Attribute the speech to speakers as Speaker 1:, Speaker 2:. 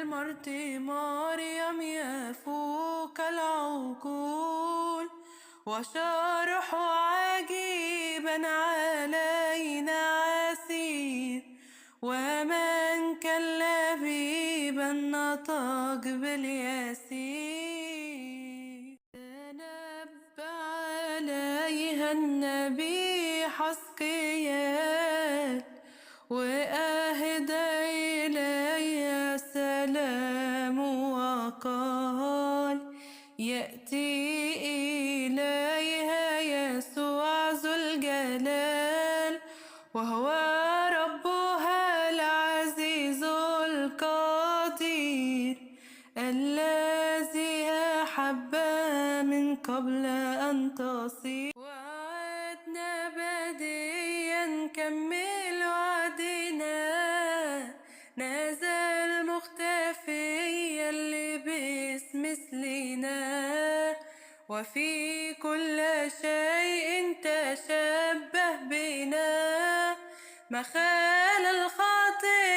Speaker 1: المرت مريم يفوق العقول، وشرح عجيبا علينا عسير، ومن كان لبيبا نطق باليسير. تنبأ عليها النبي حزقيال، وأهدى إليها سلام وقال يأتي إليها يسوع ذو الجلال، وهو ربها العزيز القدير، الذي أحبها من قبل أن تصير. وعدنا بديا نكمل وعدنا، نزل مختفيا اللي باسم مثلنا، وفي كل شيء تشبه بنا، مخال الخاطئ